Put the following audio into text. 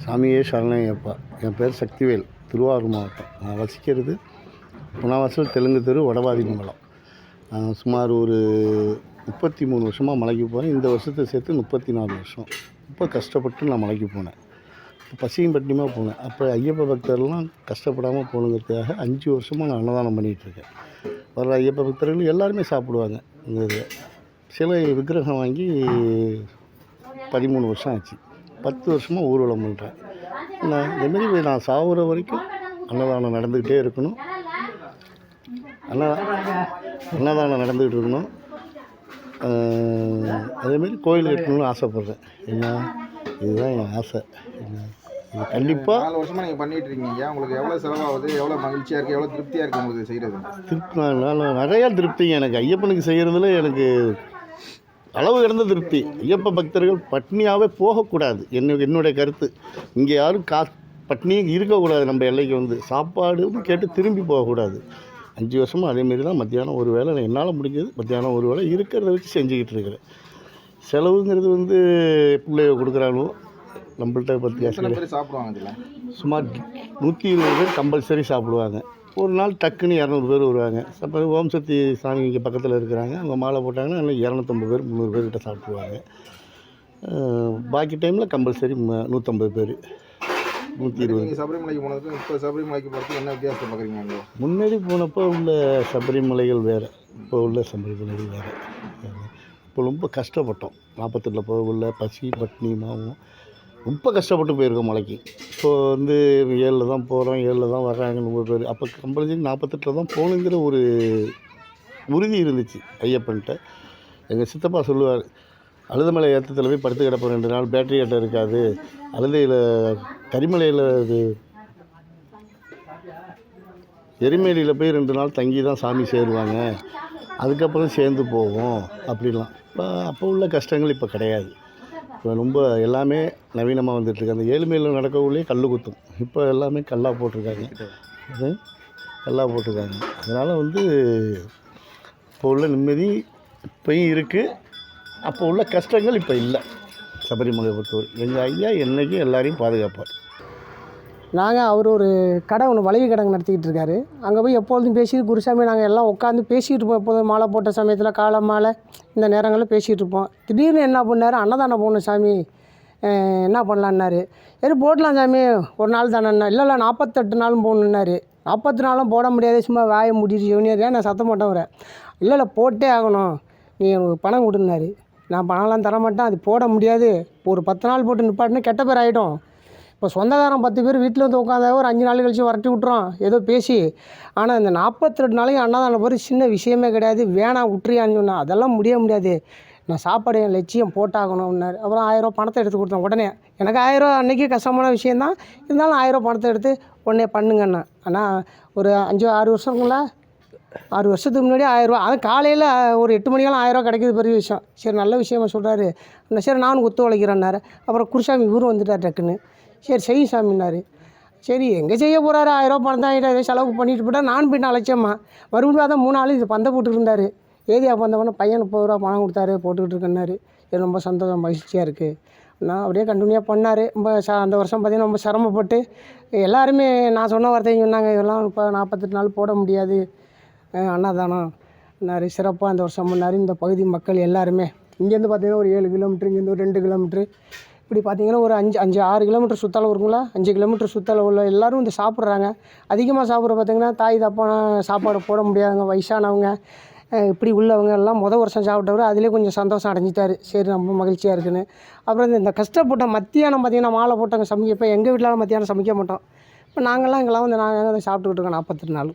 சாமியே சரணையப்பா. என் பேர் சக்திவேல், திருவாரூர் மாவட்டம். நான் வசிக்கிறது புனாவாசல் தெலுங்கு தெரு, வடவாதிமங்கலம். சுமார் ஒரு 33 வருஷமாக மலைக்கு போகிறேன். இந்த வருஷத்தை சேர்த்து 34 வருஷம். ரொம்ப கஷ்டப்பட்டு நான் மலைக்கு போனேன். பசியும் பட்டினியுமாக போனேன். அப்போ ஐயப்ப பக்தர்லாம் கஷ்டப்படாமல் போகணுங்கிறதுக்காக 5 வருஷமாக நான் அன்னதானம் பண்ணிகிட்ருக்கேன். வர்ற ஐயப்ப பக்தர்கள் எல்லாருமே சாப்பிடுவாங்க. இந்த இதில் சிலை விக்கிரகம் வாங்கி 13 வருஷம் ஆச்சு. 10 வருஷமாக ஊர்வலம் பண்ணுறேன். இதேமாரி நான் சாகுற வரைக்கும் அன்னதானம் நடந்துக்கிட்டே இருக்கணும். அன்னதானம் நடந்துக்கிட்டு இருக்கணும். அதேமாரி கோயில் கட்டணும்னு ஆசைப்பட்றேன். என்ன இதுதான் என் ஆசை. இது கண்டிப்பாக 4 வருஷமாக நீங்கள் பண்ணிகிட்டு இருக்கீங்க. உங்களுக்கு எவ்வளோ செலவாகுது, எவ்வளோ மகிழ்ச்சியாக இருக்குது, எவ்வளோ திருப்தியாக இருக்குது உங்களுக்கு செய்கிறது? நிறையா திருப்திங்க. எனக்கு ஐயப்பனுக்கு செய்கிறதுல எனக்கு அளவு கடந்த திருப்தி. ஐயப்ப பக்தர்கள் பட்னியாகவே போகக்கூடாது. என்னுடைய கருத்து. இங்கே யாரும் பட்னியே இருக்கக்கூடாது. நம்ம எல்லைக்கு வந்து சாப்பாடுன்னு கேட்டு திரும்பி போகக்கூடாது. 5 வருஷமாக அதேமாரி தான். மத்தியானம் ஒரு வேளை என்னால் முடிஞ்சது, மத்தியானம் ஒரு வேளை இருக்கிறத வச்சு செஞ்சுக்கிட்டு இருக்கிறேன். செலவுங்கிறது வந்து பிள்ளைய கொடுக்குறாலும் நம்மள்ட்ட 10 காசு சாப்பிடுவாங்க. சுமார் 120 பேர் கம்பல்சரி சாப்பிடுவாங்க. ஒரு நாள் டக்குன்னு 200 பேர் வருவாங்க. அப்போ ஓம் சக்தி சாமி இங்கே பக்கத்தில் இருக்கிறாங்க. அவங்க மாலை போட்டாங்கன்னா இன்னும் 250 பேர் 300 பேர்கிட்ட சாப்பிடுவாங்க. பாக்கி டைமில் கம்பல்சரி 150 பேர் 120. சபரிமலைக்கு போனதுக்கு இப்போ சபரிமலைக்கு போகிறதுக்கு என்ன வித்தியாசம் பார்க்குறீங்க? முன்னாடி போனப்போ உள்ள சபரிமலைகள் வேறு, இப்போ உள்ள சபரிமலைகள் வேறு. இப்போ ரொம்ப கஷ்டப்பட்டோம். 48 போகல பசி பட்னியுமாகவும் ரொம்ப கஷ்டப்பட்டு போயிருக்கோம் மலைக்கு. இப்போது வந்து 7 தான் போகிறோம், 7 தான் வர்றாங்க 100 பேர். அப்போ கம்பல்சரி 48 தான் போகணுங்கிற ஒரு உறுதி இருந்துச்சு ஐயப்பன்ட்ட. எங்கள் சித்தப்பா சொல்லுவார், அழுதமலை ஏற்றத்தில் போய் படுத்து கிடப்போம் 2 நாள், பேட்டரி கட்டை இருக்காது. அழுதையில் கரிமலையில் இது எரிமேலியில் போய் 2 நாள் தங்கி தான் சாமி சேருவாங்க, அதுக்கப்புறம் சேர்ந்து போவோம் அப்படிலாம். அப்போ உள்ள கஷ்டங்கள் இப்போ கிடையாது. இப்போ ரொம்ப எல்லாமே நவீனமாக வந்துட்டுருக்கு. அந்த ஏழ்மையில் நடக்கவுள்ளே கல் குத்தும். இப்போ எல்லாமே கல்லாக போட்டிருக்காங்க. அதனால் வந்து இப்போ உள்ள நிம்மதி இப்போயும் இருக்குது. அப்போ உள்ள கஷ்டங்கள் இப்போ இல்லை. சபரிமலை பொறுத்தவரை எங்கள் ஐயா என்றைக்கும் எல்லாரையும் பாதுகாப்பார். அவர் ஒரு கடை ஒன்று வளைவு கடை நடத்திக்கிட்டு இருக்காரு. அங்கே போய் எப்பொழுதும் பேசிட்டு குருசாமி நாங்கள் எல்லாம் உட்காந்து பேசிகிட்டு இருப்போம். எப்போதும் மாலை போட்ட சமயத்தில் காலை மாலை இந்த நேரங்களில் பேசிகிட்டு இருப்போம். திடீர்னு என்ன பண்ணார், அன்னதானம் போகணும் சாமி, என்ன பண்ணலான்னாரு. சரி போடலாம் சாமி, ஒரு நாள் தானேண்ணா. இல்லை 48 நாளும் போகணுன்னாரு. 40 நாளும் போட முடியாது, சும்மா வாயை முடிச்சு சொன்னியா, நான் சத்தம் போட்டேன் வர. இல்லை போட்டே ஆகணும், நீ எனக்கு பணம் கொடுன்னாரு. நான் பணம்லாம் தரமாட்டேன், அது போட முடியாது, ஒரு 10 நாள் போட்டு நிப்பாட்டினா கெட்ட பேர் ஆகிடும். இப்போ சொந்தக்காரன் 10 பேர் வீட்டில் வந்து உட்காந்தா ஒரு 5 நாள் கழிச்சு வரட்டி விட்றோம் ஏதோ பேசி. ஆனால் இந்த 42 நாளைக்கு அன்னதானம் போகிற சின்ன விஷயமே கிடையாது, வேணாம் விட்றியான்னு சொன்னால் அதெல்லாம் முடியாது. நான் சாப்பாடு என் லட்சியம் போட்டாகணும்னாரு. அப்புறம் 1000 ரூபா பணத்தை எடுத்து கொடுத்தேன். உடனே எனக்கு 1000 ரூபா அன்றைக்கி கஷ்டமான விஷயந்தான், இருந்தாலும் 1000 ரூபா பணத்தை எடுத்து உடனே பண்ணுங்கண்ணா. ஆனால் ஒரு 5-6 வருஷங்களா 6 வருஷத்துக்கு முன்னாடி 1000 ரூபா, அது காலையில் ஒரு 8 மணிக்கெல்லாம் 1000 ரூபா கிடைக்கிது பெரிய விஷயம். சரி நல்ல விஷயமா சொல்கிறாரு. சரி நானும் ஒத்து உழைக்கிறேன்னாரு. அப்புறம் குருசாமி இவரும் வந்துட்டார் டக்குன்னு. சரி செய்யும் சாமின்னாரு. சரி எங்கே செய்ய போகிறாரு, 1000 ரூபா பணம் தான் ஏதோ செலவுக்கு பண்ணிட்டு போட்டால் நான் போய் அலட்சியம்மா. மறுபடியும் தான் 3 நாள் இது பந்தை போட்டுருந்தார். ஏரியா பந்தவொடனே பையன் 30 ரூபா பணம் கொடுத்தாரு, போட்டுக்கிட்டு இருக்கேன்னாரு. இது ரொம்ப சந்தோஷம் மகிழ்ச்சியாக இருக்குது. நான் அப்படியே கண்டினியூவாக பண்ணார். ரொம்ப அந்த வருஷம் பார்த்திங்கன்னா ரொம்ப சிரமப்பட்டு எல்லாருமே நான் சொன்ன வார்த்தையும் சொன்னாங்க, இதெல்லாம் இப்போ 48 நாள் போட முடியாது அன்னதானம் என்னாரு. சிறப்பாக அந்த வருஷம் பண்ணார். இந்த பகுதி மக்கள் எல்லாருமே இங்கேருந்து பார்த்திங்கன்னா ஒரு 7 கிலோமீட்ரு, இங்கேருந்து ஒரு 2 கிலோமீட்ரு, இப்படி பார்த்திங்கன்னா ஒரு 5-6 கிலோமீட்டர் சுற்றளவு இருக்குங்களா, 5 கிலோமீட்டர் சுற்றளவு உள்ள எல்லோரும் வந்து சாப்பிட்றாங்க. அதிகமாக சாப்பிட்ற பார்த்திங்கன்னா தாய் தப்பான சாப்பாடு போட முடியாதவங்க, வயசானவங்க, இப்படி உள்ளவங்க எல்லாம் வருஷம் சாப்பிட்டவர் அதிலே கொஞ்சம் சந்தோஷம் அடைஞ்சிட்டார். சரி ரொம்ப மகிழ்ச்சியாக இருக்குன்னு. அப்புறம் இந்த கஷ்டப்பட்ட மத்தியானம் பார்த்திங்கன்னா மாலை போட்டவங்க சமைக்க, இப்போ எங்கள் வீட்டில் மத்தியானம் சமைக்க மாட்டோம். இப்போ நாங்கள்லாம் இங்கெல்லாம் வந்து நாங்கள் சாப்பிட்டுக்கிட்டு இருக்கோம் 48 நாள்.